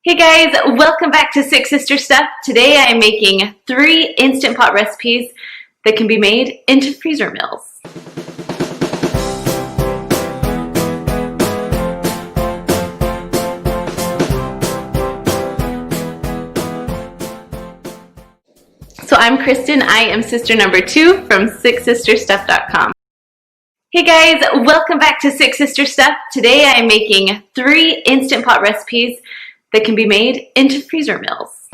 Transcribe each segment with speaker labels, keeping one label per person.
Speaker 1: Hey guys, welcome back to Six Sister Stuff. Today I am making 3 Instant Pot recipes that can be made into freezer meals. So I'm Kristen, I am sister number 2 from SixSisterStuff.com. Hey guys, welcome back to Six Sister Stuff. Today I am making 3 Instant Pot recipes that can be made into freezer meals.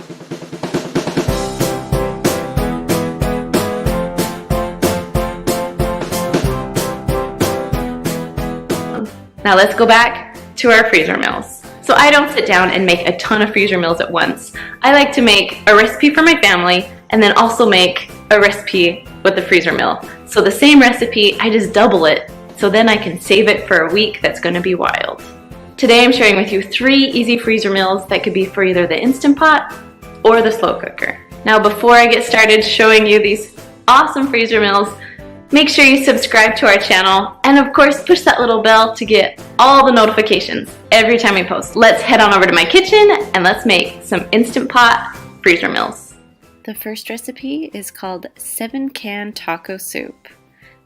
Speaker 1: Now let's go back to our freezer meals. So I don't sit down and make a ton of freezer meals at once. I like to make a recipe for my family and then also make a recipe with the freezer meal. So the same recipe, I just double it so then I can save it for a week that's going to be wild. Today I'm sharing with you 3 easy freezer meals that could be for either the Instant Pot or the slow cooker. Now before I get started showing you these awesome freezer meals, make sure you subscribe to our channel and of course push that little bell to get all the notifications every time we post. Let's head on over to my kitchen and let's make some Instant Pot freezer meals.
Speaker 2: The first recipe is called 7-can taco soup.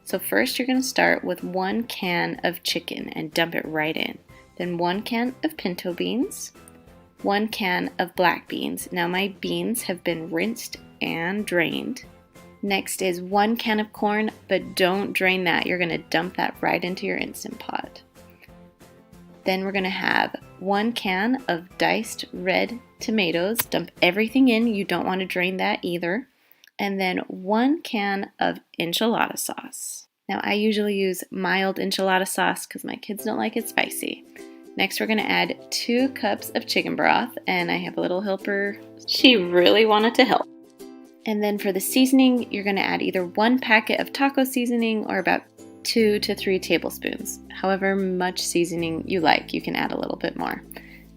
Speaker 2: So first you're going to start with 1 can of chicken and dump it right in. Then 1 can of pinto beans, 1 can of black beans. Now my beans have been rinsed and drained. Next is 1 can of corn, but don't drain that. You're going to dump that right into your Instant Pot. Then we're going to have 1 can of diced red tomatoes. Dump everything in. You don't want to drain that either. And then 1 can of enchilada sauce. Now I usually use mild enchilada sauce because my kids don't like it spicy. Next we're going to add 2 cups of chicken broth, and I have a little helper. She really wanted to help. And then for the seasoning, you're going to add either 1 packet of taco seasoning or about 2 to 3 tablespoons. However much seasoning you like, you can add a little bit more.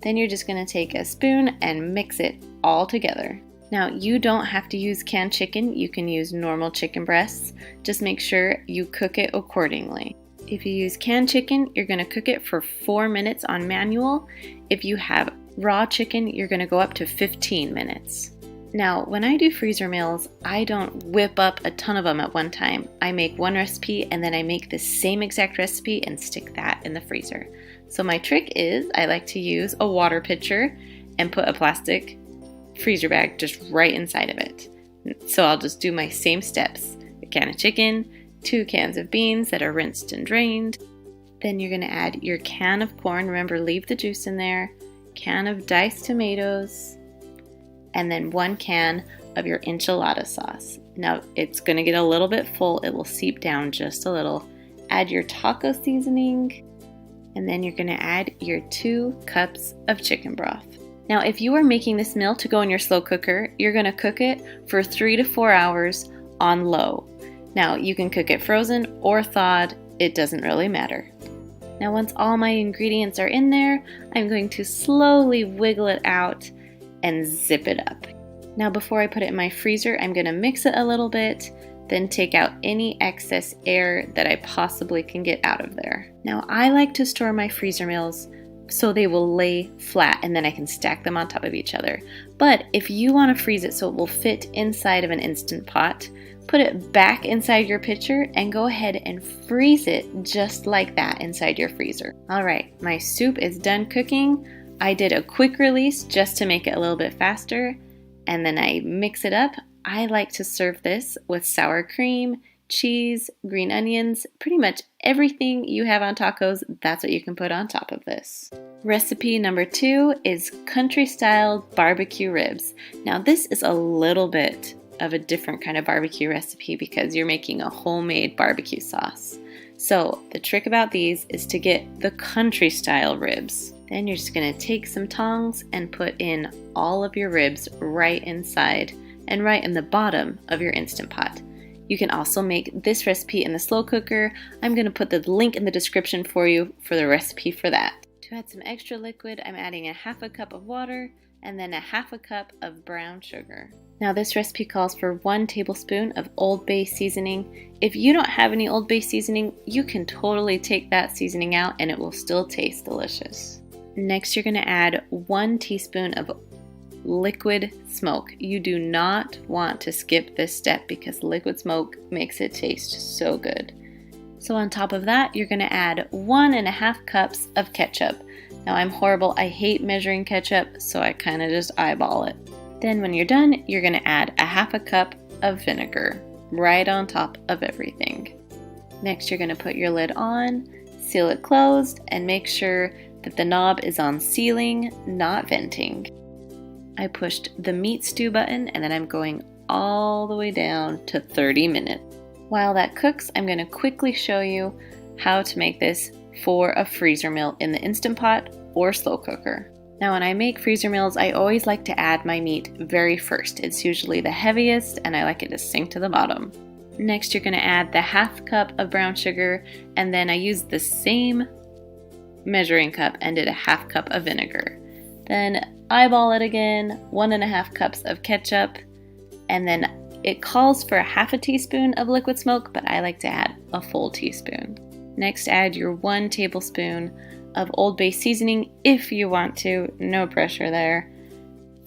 Speaker 2: Then you're just going to take a spoon and mix it all together. Now you don't have to use canned chicken, you can use normal chicken breasts. Just make sure you cook it accordingly. If you use canned chicken, you're going to cook it for 4 minutes on manual. If you have raw chicken, you're going to go up to 15 minutes. Now, when I do freezer meals, I don't whip up a ton of them at one time. I make one recipe and then I make the same exact recipe and stick that in the freezer. So my trick is I like to use a water pitcher and put a plastic freezer bag just right inside of it. So I'll just do my same steps. A can of chicken, 2 cans of beans that are rinsed and drained. Then you're going to add your can of corn. Remember, leave the juice in there. Can of diced tomatoes. And then 1 can of your enchilada sauce. Now it's going to get a little bit full. It will seep down just a little. Add your taco seasoning. And then you're going to add your 2 cups of chicken broth. Now if you are making this meal to go in your slow cooker, you're going to cook it for 3 to 4 hours on low. Now you can cook it frozen or thawed, it doesn't really matter. Now once all my ingredients are in there, I'm going to slowly wiggle it out and zip it up. Now before I put it in my freezer, I'm going to mix it a little bit, then take out any excess air that I possibly can get out of there. Now I like to store my freezer meals so they will lay flat and then I can stack them on top of each other. But if you want to freeze it so it will fit inside of an Instant Pot, put it back inside your pitcher and go ahead and freeze it just like that inside your freezer. Alright, my soup is done cooking. I did a quick release just to make it a little bit faster, and then I mix it up. I like to serve this with sour cream, cheese, green onions, pretty much everything you have on tacos, that's what you can put on top of this. Recipe number 2 is country style barbecue ribs. Now this is a little bit of a different kind of barbecue recipe because you're making a homemade barbecue sauce. So the trick about these is to get the country style ribs. Then you're just going to take some tongs and put in all of your ribs right inside and right in the bottom of your Instant Pot. You can also make this recipe in the slow cooker. I'm going to put the link in the description for you for the recipe for that. To add some extra liquid, I'm adding a 1/2 cup of water and then a 1/2 cup of brown sugar. Now this recipe calls for 1 tablespoon of Old Bay seasoning. If you don't have any Old Bay seasoning, you can totally take that seasoning out and it will still taste delicious. Next, you're going to add 1 teaspoon of liquid smoke. You do not want to skip this step because liquid smoke makes it taste so good. So on top of that, you're going to add 1.5 cups of ketchup. Now I'm horrible, I hate measuring ketchup, so I kind of just eyeball it. Then when you're done, you're going to add 1/2 cup of vinegar right on top of everything. Next, you're going to put your lid on, seal it closed, and make sure that the knob is on sealing, not venting. I pushed the meat stew button and then I'm going all the way down to 30 minutes. While that cooks, I'm going to quickly show you how to make this for a freezer meal in the Instant Pot or slow cooker. Now when I make freezer meals, I always like to add my meat very first. It's usually the heaviest and I like it to sink to the bottom. Next, you're going to add the 1/2 cup of brown sugar, and then I used the same measuring cup and did 1/2 cup of vinegar. Then eyeball it again, 1.5 cups of ketchup, and then it calls for 1/2 teaspoon of liquid smoke, but I like to add a full teaspoon. Next, add your 1 tablespoon of Old Bay seasoning if you want to, no pressure there.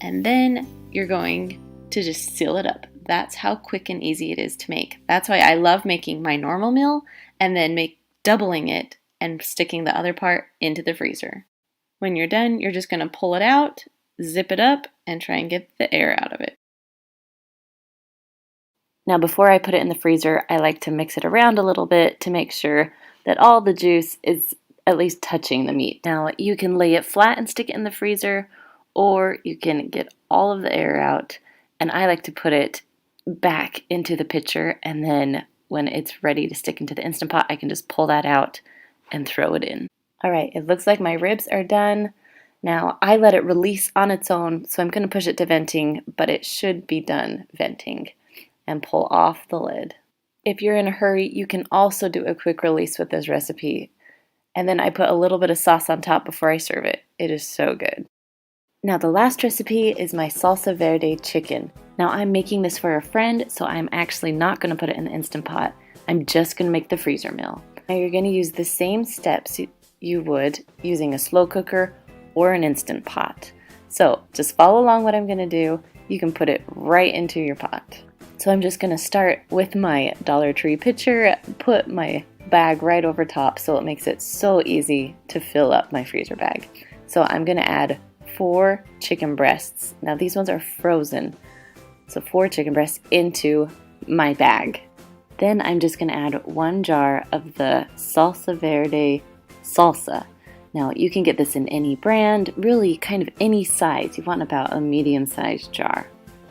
Speaker 2: And then you're going to just seal it up. That's how quick and easy it is to make. That's why I love making my normal meal and then doubling it and sticking the other part into the freezer. When you're done, you're just going to pull it out, zip it up, and try and get the air out of it. Now before I put it in the freezer, I like to mix it around a little bit to make sure that all the juice is at least touching the meat. Now you can lay it flat and stick it in the freezer, or you can get all of the air out, and I like to put it back into the pitcher, and then when it's ready to stick into the Instant Pot, I can just pull that out and throw it in. Alright, it looks like my ribs are done. Now I let it release on its own, so I'm going to push it to venting, but it should be done venting, and pull off the lid. If you're in a hurry, you can also do a quick release with this recipe. And then I put a little bit of sauce on top before I serve it. It is so good. Now the last recipe is my salsa verde chicken. Now I'm making this for a friend, so I'm actually not going to put it in the Instant Pot. I'm just going to make the freezer meal. Now you're going to use the same steps you would using a slow cooker or an Instant Pot. So just follow along what I'm going to do. You can put it right into your pot. So I'm just going to start with my Dollar Tree pitcher, put my bag right over top so it makes it so easy to fill up my freezer bag. So I'm going to add 4 chicken breasts. Now these ones are frozen. So 4 chicken breasts into my bag. Then I'm just going to add 1 jar of the salsa verde salsa. Now you can get this in any brand, really kind of any size. You want about a medium-sized jar.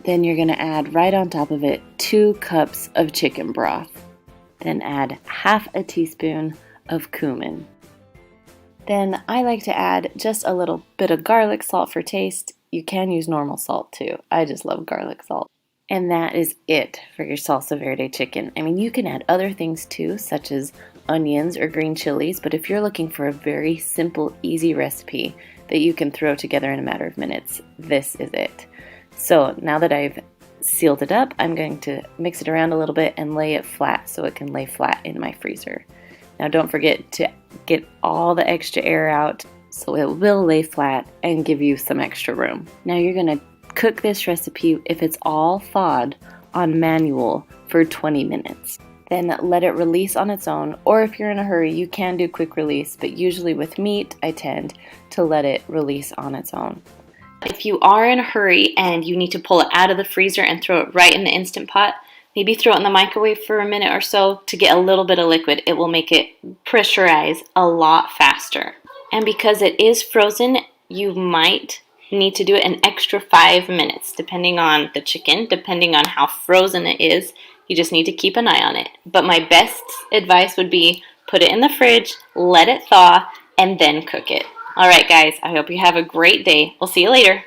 Speaker 2: Then you're going to add right on top of it 2 cups of chicken broth. Then add 1/2 teaspoon of cumin. Then I like to add just a little bit of garlic salt for taste. You can use normal salt too. I just love garlic salt. And that is it for your salsa verde chicken. I mean, you can add other things too, such as onions or green chilies, but if you're looking for a very simple, easy recipe that you can throw together in a matter of minutes, this is it. So now that I've sealed it up, I'm going to mix it around a little bit and lay it flat so it can lay flat in my freezer. Now don't forget to get all the extra air out so it will lay flat and give you some extra room. Now you're going to cook this recipe, if it's all thawed, on manual for 20 minutes. Then let it release on its own, or if you're in a hurry, you can do quick release, but usually with meat, I tend to let it release on its own. If you are in a hurry and you need to pull it out of the freezer and throw it right in the Instant Pot, maybe throw it in the microwave for a minute or so to get a little bit of liquid. It will make it pressurize a lot faster. And because it is frozen, you might need to do it an extra 5 minutes, depending on the chicken, depending on how frozen it is. You just need to keep an eye on it. But my best advice would be put it in the fridge, let it thaw, and then cook it. All right, guys, I hope you have a great day. We'll see you later.